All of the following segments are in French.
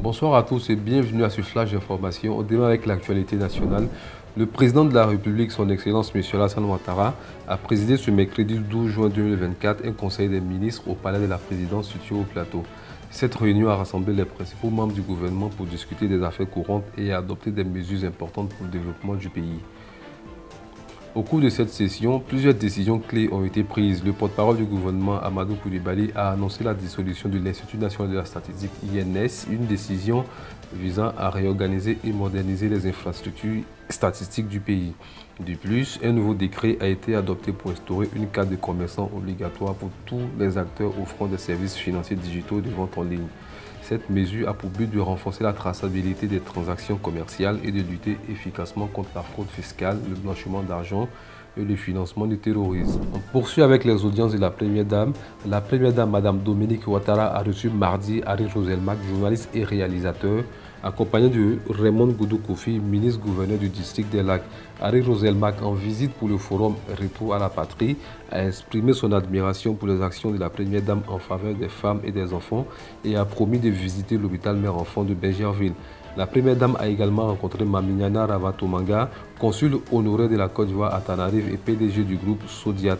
Bonsoir à tous et bienvenue à ce flash d'information. On démarre avec l'actualité nationale. Le président de la République, son Excellence M. Alassane Ouattara, a présidé ce mercredi 12 juin 2024 un conseil des ministres au palais de la présidence situé au plateau. Cette réunion a rassemblé les principaux membres du gouvernement pour discuter des affaires courantes et adopter des mesures importantes pour le développement du pays. Au cours de cette session, plusieurs décisions clés ont été prises. Le porte-parole du gouvernement, Amadou Coulibaly, a annoncé la dissolution de l'Institut national de la statistique (INS), une décision visant à réorganiser et moderniser les infrastructures statistiques du pays. De plus, un nouveau décret a été adopté pour instaurer une carte de commerçant obligatoire pour tous les acteurs offrant des services financiers digitaux de vente en ligne. Cette mesure a pour but de renforcer la traçabilité des transactions commerciales et de lutter efficacement contre la fraude fiscale, le blanchiment d'argent et le financement du terrorisme. On poursuit avec les audiences de la Première Dame. La Première Dame, Mme Dominique Ouattara, a reçu mardi Harry Roselmack, journaliste et réalisateur, accompagné de Raymond Goudou Kofi, ministre-gouverneur du district des Lacs. Harry Roselmack, en visite pour le forum Retour à la patrie, a exprimé son admiration pour les actions de la Première Dame en faveur des femmes et des enfants et a promis de visiter l'hôpital mère-enfant de Bergerville. La Première Dame a également rencontré Maminiana Ravatomanga, consul honoraire de la Côte d'Ivoire à Tanarive et PDG du groupe Sodiat.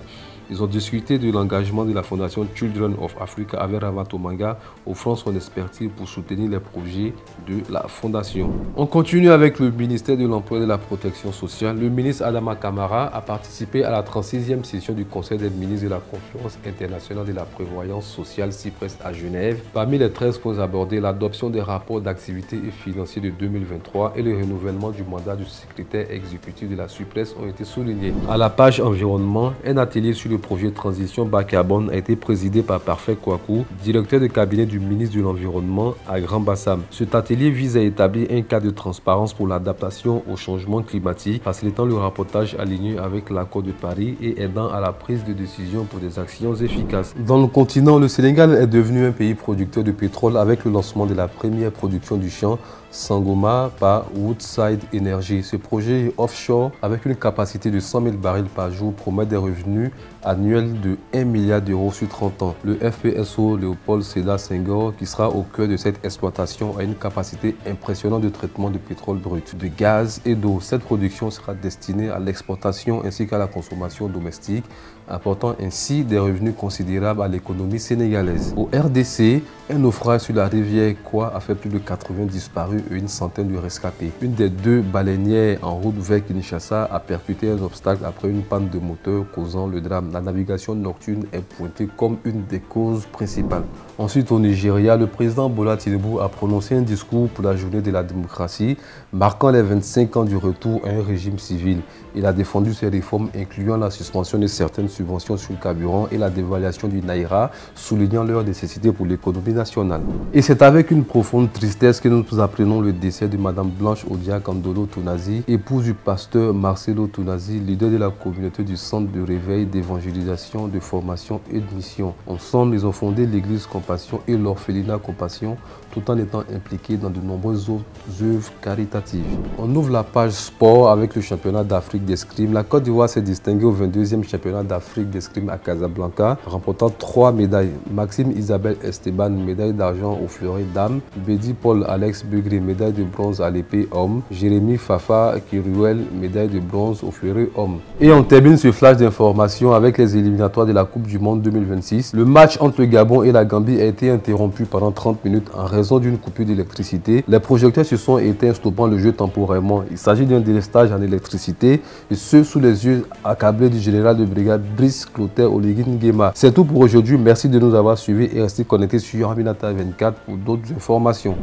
Ils ont discuté de l'engagement de la fondation Children of Africa avec Ravatomanga, offrant son expertise pour soutenir les projets de la fondation. On continue avec le ministère de l'Emploi et de la Protection sociale. Le ministre Adama Kamara a participé à la 36e session du Conseil des ministres de la Conférence internationale de la prévoyance sociale CIPRES à Genève. Parmi les 13 points abordés, l'adoption des rapports d'activité et financiers de 2023 et le renouvellement du mandat du secrétaire exécutif de la CIPRES ont été soulignés. À la page environnement, un atelier sur le projet de transition bas carbone a été présidé par Parfait Kouakou, directeur de cabinet du ministre de l'Environnement à Grand Bassam. Cet atelier vise à établir un cadre de transparence pour l'adaptation au changement climatique, facilitant le rapportage aligné avec l'accord de Paris et aidant à la prise de décision pour des actions efficaces. Dans le continent, le Sénégal est devenu un pays producteur de pétrole avec le lancement de la première production du champ Sangoma par Woodside Energy. Ce projet offshore avec une capacité de 100 000 barils par jour promet des revenus annuels de 1 milliard d'euros sur 30 ans. Le FPSO Léopold Sédar Senghor, qui sera au cœur de cette exploitation, a une capacité impressionnante de traitement de pétrole brut, de gaz et d'eau. Cette production sera destinée à l'exportation ainsi qu'à la consommation domestique, apportant ainsi des revenus considérables à l'économie sénégalaise. Au RDC, un naufrage sur la rivière Kwa a fait plus de 80 disparus et une centaine de rescapés. Une des deux baleinières en route vers Kinshasa a percuté un obstacle après une panne de moteur causant le drame. La navigation nocturne est pointée comme une des causes principales. Ensuite, au Nigeria, le président Bola Tinubu a prononcé un discours pour la journée de la démocratie, marquant les 25 ans du retour à un régime civil. Il a défendu ces réformes incluant la suspension de certaines subventions sur le carburant et la dévaluation du Naira, soulignant leur nécessité pour l'économie nationale. Et c'est avec une profonde tristesse que nous apprenons le décès de Mme Blanche Odia Kandolo Tounazi, épouse du pasteur Marcelo Tounazi, leader de la communauté du Centre de réveil, d'évangélisation, de formation et de mission. Ensemble, ils ont fondé l'église Compassion et l'orphelinat Compassion, tout en étant impliqués dans de nombreuses autres œuvres caritatives. On ouvre la page sport avec le championnat d'Afrique d'escrime. La Côte d'Ivoire s'est distinguée au 22e championnat d'Afrique d'escrime à Casablanca, remportant 3 médailles. Maxime Isabelle Esteban, médaille d'argent au fleuret dames. Bédi Paul Alex Begré, médaille de bronze à l'épée homme. Jérémy Fafa Kiruel, médaille de bronze au fleuret homme. Et on termine ce flash d'information avec les éliminatoires de la Coupe du Monde 2026. Le match entre le Gabon et la Gambie a été interrompu pendant 30 minutes en raison d'une coupure d'électricité. Les projecteurs se sont éteints, stoppant le jeu temporairement. Il s'agit d'un délestage en électricité, et ce sous les yeux accablés du général de brigade Brice Clotaire Oligui Nguema. C'est tout pour aujourd'hui. Merci de nous avoir suivis et restez connectés sur Aminata 24 pour d'autres informations.